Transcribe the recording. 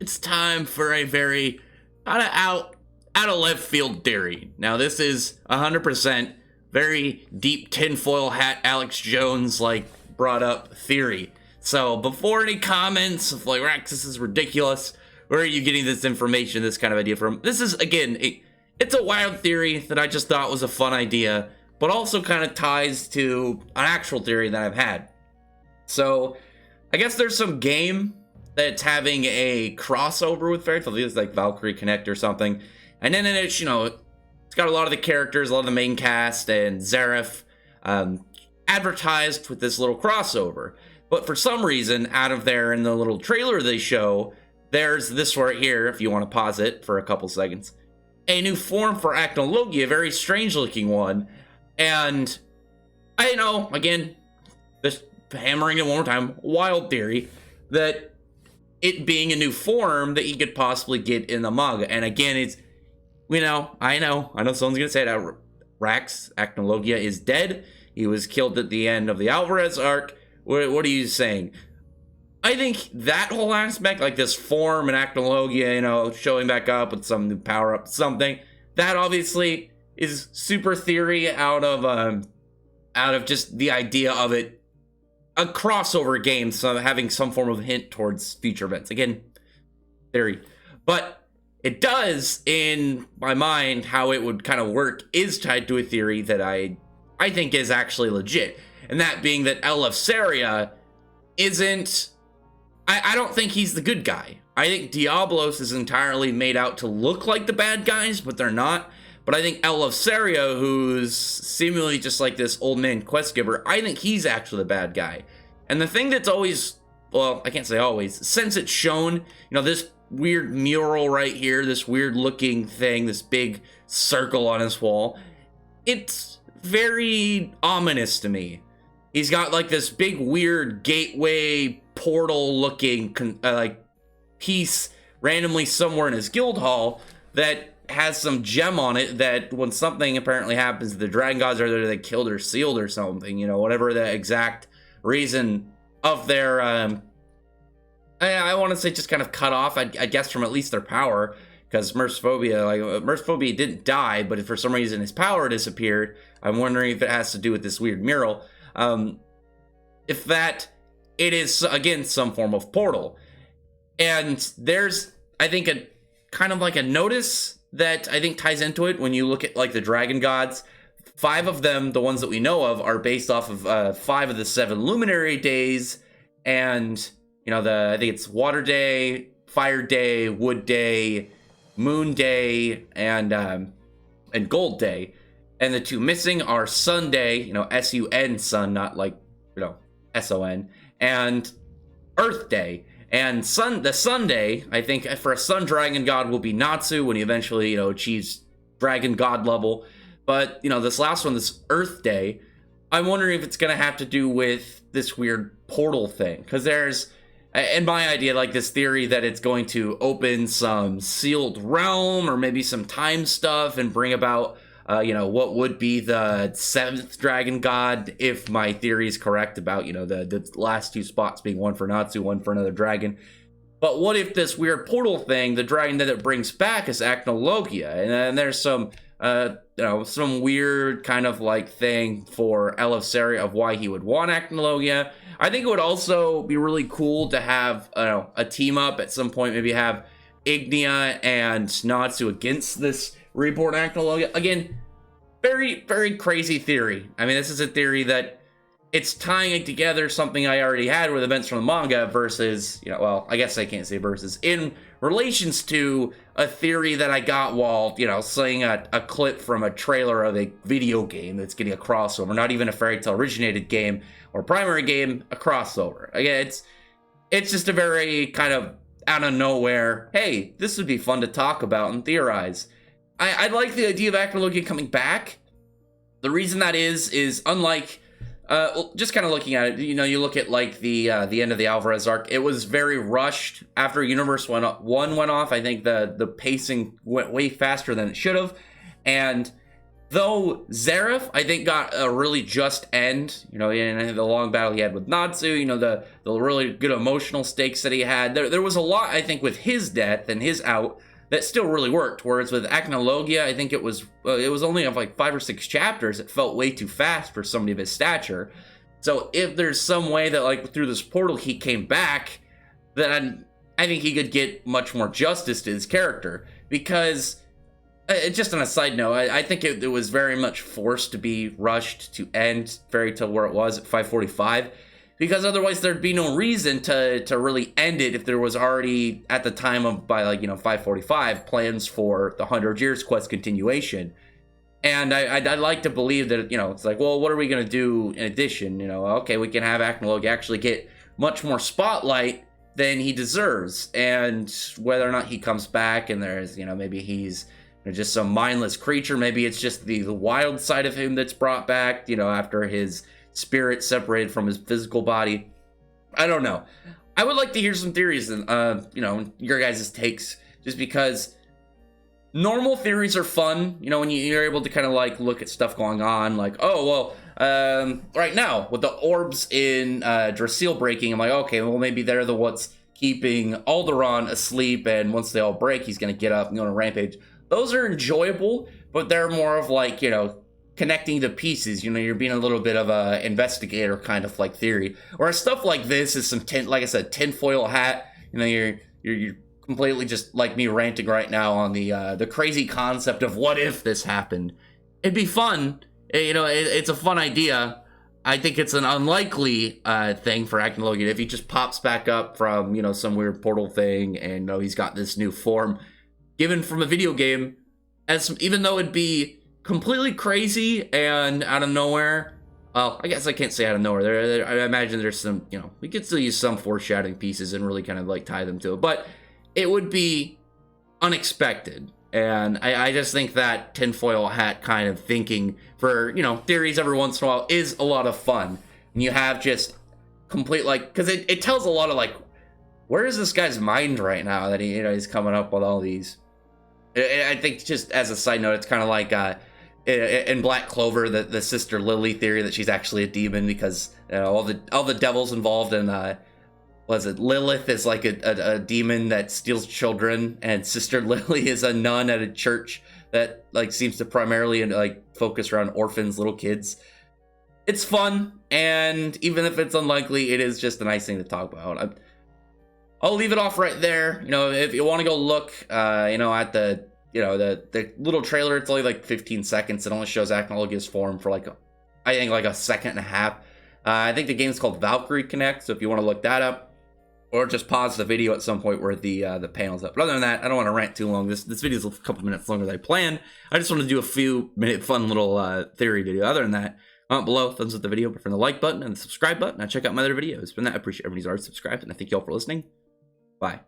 it's time for a very out of left field theory. Now, this is 100% very deep tinfoil hat Alex Jones brought up theory. So before any comments of Rex, this is ridiculous. Where are you getting this information, this kind of idea from? This is, again, it's a wild theory that I just thought was a fun idea, but also kind of ties to an actual theory that I've had. So I guess there's some game that's having a crossover with Fairy Tail. I think it's like Valkyrie Connect or something. And then it's, it's got a lot of the characters, a lot of the main cast, and Zareth advertised with this little crossover. But for some reason, out of there in the little trailer they show, there's this right here, if you want to pause it for a couple seconds. A new form for Acnologia, a very strange looking one. And I know, again, just hammering it one more time, wild theory, that it being a new form that you could possibly get in the manga. And again, it's, I know someone's going to say that Rax, Acnologia, is dead. He was killed at the end of the Alvarez arc. What are you saying? I think that whole aspect, like this form and Acnologia, showing back up with some new power-up, something, that obviously is super theory out of just the idea of it, a crossover game, so having some form of hint towards future events. Again, theory. But it does, in my mind, how it would kind of work is tied to a theory that I think is actually legit. And that being that Eleftheria isn't... I don't think he's the good guy. I think Diablos is entirely made out to look like the bad guys, but they're not. But I think Eleftheria, who's seemingly just like this old man quest giver, I think he's actually the bad guy. And the thing that's always, well, I can't say always, since it's shown, this weird mural right here, this weird looking thing, this big circle on his wall, it's very ominous to me. He's got like this big weird gateway portal looking piece randomly somewhere in his guild hall that has some gem on it that when something apparently happens, the dragon gods are there, they killed or sealed or something, whatever the exact reason of their, I want to say just kind of cut off, I guess, from at least their power, because Mercephobia didn't die, but if for some reason his power disappeared, I'm wondering if it has to do with this weird mural. If that, it is, again, some form of portal. And there's, I think, a kind of like a notice that I think ties into it when you look at like the dragon gods. 5 of them, the ones that we know of, are based off of 5 of the 7 luminary days. And, I think it's Water Day, Fire Day, Wood Day, Moon Day, and Gold Day. And the 2 missing are Sun Day, S-U-N, sun, not like, S-O-N, and Earth Day. And the Sunday, I think, for a Sun Dragon God will be Natsu when he eventually, achieves Dragon God level. But, this last one, this Earth Day, I'm wondering if it's going to have to do with this weird portal thing. Because there's, in my idea, like this theory that it's going to open some sealed realm or maybe some time stuff and bring about, what would be the 7th Dragon God, if my theory is correct about, the last 2 spots being one for Natsu, one for another dragon. But what if this weird portal thing, the dragon that it brings back is Acnologia? And then there's some, some weird kind of like thing for Eleftheria of why he would want Acnologia. I think it would also be really cool to have, a team up at some point, maybe have Ignia and Natsu against this reborn Acnologia. Again, very, very crazy theory. I mean, this is a theory that it's tying it together, something I already had with events from the manga versus, well, I guess I can't say versus, in relations to a theory that I got while, seeing a clip from a trailer of a video game that's getting a crossover, not even a Fairy Tail originated game or primary game, a crossover. Again, it's just a very kind of out of nowhere, hey, this would be fun to talk about and theorize. I like the idea of Acnologia coming back. The reason that is unlike, just kind of looking at it, you look at like the end of the Alvarez arc, it was very rushed. After Universe 1 went off, I think the pacing went way faster than it should have. And Though Zareth, I think, got a really just end, you know, in the long battle he had with Natsu, you know, the really good emotional stakes that he had. There was a lot, I think, with his death and his out that still really worked. Whereas with Acnologia, I think it was only of like 5 or 6 chapters. It felt way too fast for somebody of his stature. So if there's some way that, like, through this portal he came back, then I think he could get much more justice to his character. Because, just on a side note, I think it was very much forced to be rushed to end Fairy Tail where it was at 5:45. Because otherwise there'd be no reason to really end it if there was already, at the time of, by like, you know, 5:45, plans for the 100 Years quest continuation. And I'd like to believe that, you know, it's like, well, what are we going to do in addition? You know, okay, we can have Acnologia actually get much more spotlight than he deserves. And whether or not he comes back and there's, you know, maybe he's, you know, just some mindless creature. Maybe it's just the wild side of him that's brought back, you know, after his spirit separated from his physical body. I don't know. I would like to hear some theories and, you know, your guys' takes, just because normal theories are fun, you know, when you're able to kind of like look at stuff going on, like, oh, well, right now with the orbs in Drasil breaking, I'm like, okay, well, maybe they're the what's keeping Alderaan asleep, and once they all break, he's gonna get up and go on a rampage. Those are enjoyable, but they're more of like, you know, connecting the pieces. You know, you're being a little bit of a investigator kind of like theory. Whereas stuff like this is some like I said, tinfoil hat. You know, you're completely just like me ranting right now on the crazy concept of what if this happened. It'd be fun. You know, it's a fun idea. I think it's an unlikely thing for Acnologia if he just pops back up from, you know, some weird portal thing, and, you know, he's got this new form given from a video game. As even though it'd be completely crazy and out of nowhere. Well, I guess I can't say out of nowhere. I imagine there's some, you know, we could still use some foreshadowing pieces and really kind of like tie them to it, but it would be unexpected. And I just think that tinfoil hat kind of thinking for, you know, theories every once in a while is a lot of fun. And you have just complete, like, because it tells a lot of, like, where is this guy's mind right now that he, you know, he's coming up with all these. I think, just as a side note, it's kind of like in Black Clover, the Sister Lily theory that she's actually a demon, because, you know, all the devils involved in was it Lilith is like a demon that steals children, and Sister Lily is a nun at a church that like seems to primarily like focus around orphans, little kids. It's fun, and even if it's unlikely, it is just a nice thing to talk about. I'll leave it off right there. You know, if you want to go look, you know, at the, you know, the little trailer, it's only like 15 seconds. It only shows Acnologia's form for like, I think like a second and a half. I think the game's called Valkyrie Connect, so if you want to look that up, or just pause the video at some point where the panel's up. But other than that, I don't want to rant too long. This video is a couple minutes longer than I planned. I just want to do a few minute fun little theory video. Other than that, comment below, thumbs up the video, but from the like button and the subscribe button, and check out my other videos. But that, I appreciate everybody's already subscribed, and I thank you all for listening. Bye.